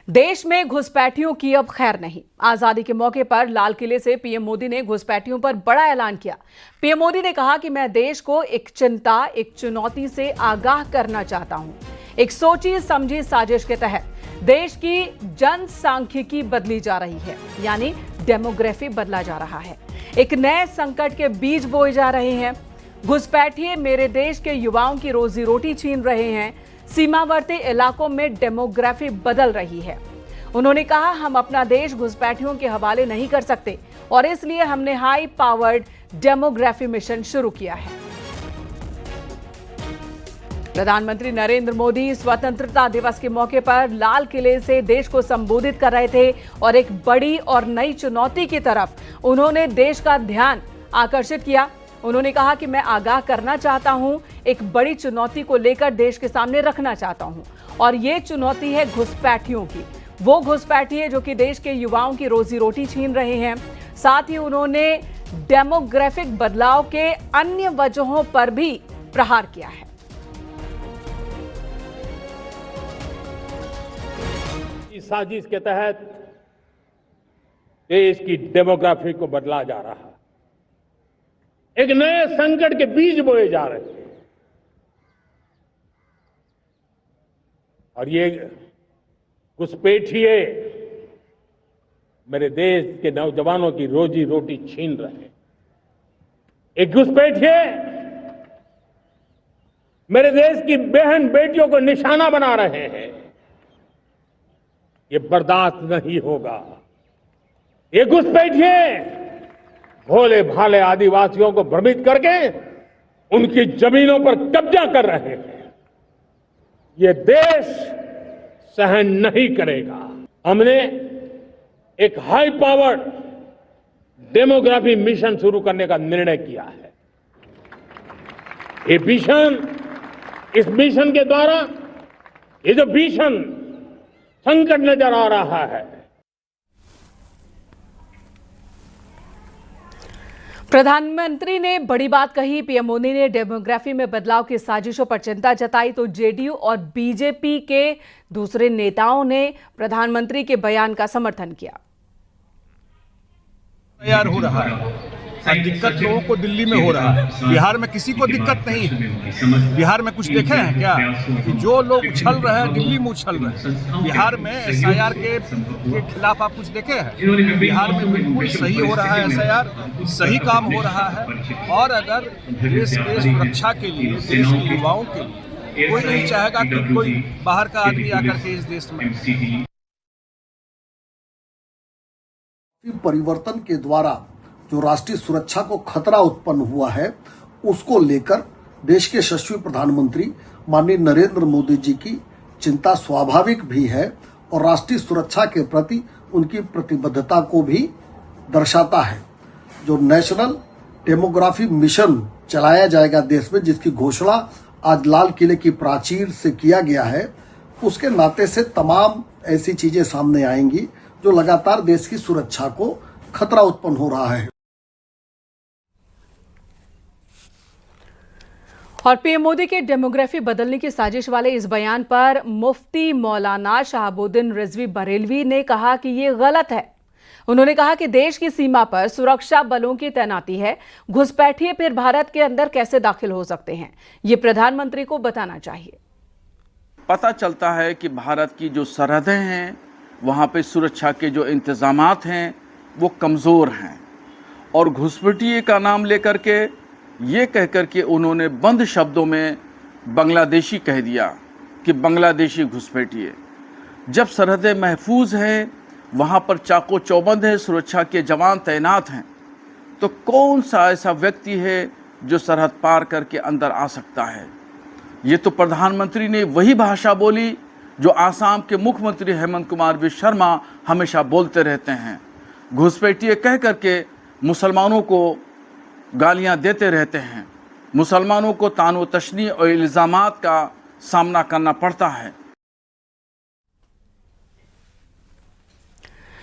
देश में घुसपैठियों की अब खैर नहीं। आजादी के मौके पर लाल किले से पीएम मोदी ने घुसपैठियों पर बड़ा ऐलान किया। पीएम मोदी ने कहा कि मैं देश को एक चिंता, एक चुनौती से आगाह करना चाहता हूं। एक सोची समझी साजिश के तहत देश की जनसांख्यिकी बदली जा रही है, यानी डेमोग्राफी बदला जा रहा है। एक नए संकट के बीज बोए जा रहे हैं। घुसपैठिए मेरे देश के युवाओं की रोजी रोटी छीन रहे हैं। सीमावर्ती इलाकों में डेमोग्राफी बदल रही है। उन्होंने कहा, हम अपना देश घुसपैठियों के हवाले नहीं कर सकते और इसलिए हमने हाई पावर्ड डेमोग्राफी मिशन शुरू किया है। प्रधानमंत्री नरेंद्र मोदी स्वतंत्रता दिवस के मौके पर लाल किले से देश को संबोधित कर रहे थे और एक बड़ी और नई चुनौती की तरफ उन्होंने देश का ध्यान आकर्षित किया। उन्होंने कहा कि मैं आगाह करना चाहता हूं, एक बड़ी चुनौती को लेकर देश के सामने रखना चाहता हूं और ये चुनौती है घुसपैठियों की। वो घुसपैठिए जो कि देश के युवाओं की रोजी रोटी छीन रहे हैं। साथ ही उन्होंने डेमोग्राफिक बदलाव के अन्य वजहों पर भी प्रहार किया है। इस साजिश के तहत देश की डेमोग्राफी को बदला जा रहा है। एक नए संकट के बीज बोए जा रहे हैं और ये घुसपैठिए मेरे देश के नौजवानों की रोजी रोटी छीन रहे हैं। एक घुसपैठिए मेरे देश की बहन बेटियों को निशाना बना रहे हैं। ये बर्दाश्त नहीं होगा। ये घुसपैठिए भोले भाले आदिवासियों को भ्रमित करके उनकी जमीनों पर कब्जा कर रहे हैं। ये देश सहन नहीं करेगा। हमने एक हाई पावर्ड डेमोग्राफी मिशन शुरू करने का निर्णय किया है। ये मिशन, इस मिशन के द्वारा ये जो भीषण संकट नजर आ रहा है, प्रधानमंत्री ने बड़ी बात कही। पीएम मोदी ने डेमोग्राफी में बदलाव की साजिशों पर चिंता जताई तो जेडीयू और बीजेपी के दूसरे नेताओं ने प्रधानमंत्री के बयान का समर्थन किया। तैयार हो रहा है। दिक्कत लोगों को दिल्ली में हो रहा है, बिहार में किसी को दिक्कत नहीं है। बिहार में कुछ देखे हैं क्या कि जो लोग उछल रहे हैं दिल्ली में उछल रहे हैं? बिहार में एसआईआर के खिलाफ आप कुछ देखे हैं? बिहार में बिल्कुल सही हो रहा है, एसआईआर सही काम हो रहा है। और अगर देश के सुरक्षा के लिए, देश के युवाओं के लिए कोई नहीं चाहेगा कि कोई बाहर का आदमी आकर के इस देश में। परिवर्तन के द्वारा जो राष्ट्रीय सुरक्षा को खतरा उत्पन्न हुआ है, उसको लेकर देश के यशस्वी प्रधानमंत्री माननीय नरेंद्र मोदी जी की चिंता स्वाभाविक भी है और राष्ट्रीय सुरक्षा के प्रति उनकी प्रतिबद्धता को भी दर्शाता है। जो नेशनल डेमोग्राफी मिशन चलाया जाएगा देश में, जिसकी घोषणा आज लाल किले की प्राचीर से किया गया है, उसके नाते से तमाम ऐसी चीजें सामने आएंगी जो लगातार देश की सुरक्षा को खतरा उत्पन्न हो रहा है। और पीएम मोदी के डेमोग्राफी बदलने की साजिश वाले इस बयान पर मुफ्ती मौलाना शहाबुद्दीन रिजवी बरेलवी ने कहा कि ये गलत है। उन्होंने कहा कि देश की सीमा पर सुरक्षा बलों की तैनाती है। घुसपैठिए फिर भारत के अंदर कैसे दाखिल हो सकते हैं, ये प्रधानमंत्री को बताना चाहिए। पता चलता है कि भारत की जो सरहदें हैं, वहाँ पे सुरक्षा के जो इंतजामात हैं वो कमज़ोर हैं और घुसपैठिए का नाम लेकर के ये कहकर के उन्होंने बंद शब्दों में बांग्लादेशी कह दिया कि बांग्लादेशी घुसपैठिए। जब सरहदें महफूज हैं, वहाँ पर चाको चौबंद है, सुरक्षा के जवान तैनात हैं, तो कौन सा ऐसा व्यक्ति है जो सरहद पार करके अंदर आ सकता है? ये तो प्रधानमंत्री ने वही भाषा बोली जो आसाम के मुख्यमंत्री हेमंत कुमार विश्व शर्मा हमेशा बोलते रहते हैं। घुसपैठिए कह करके मुसलमानों को गालियां देते रहते हैं। मुसलमानों को तानो तशनी और इल्ज़ामात का सामना करना पड़ता है।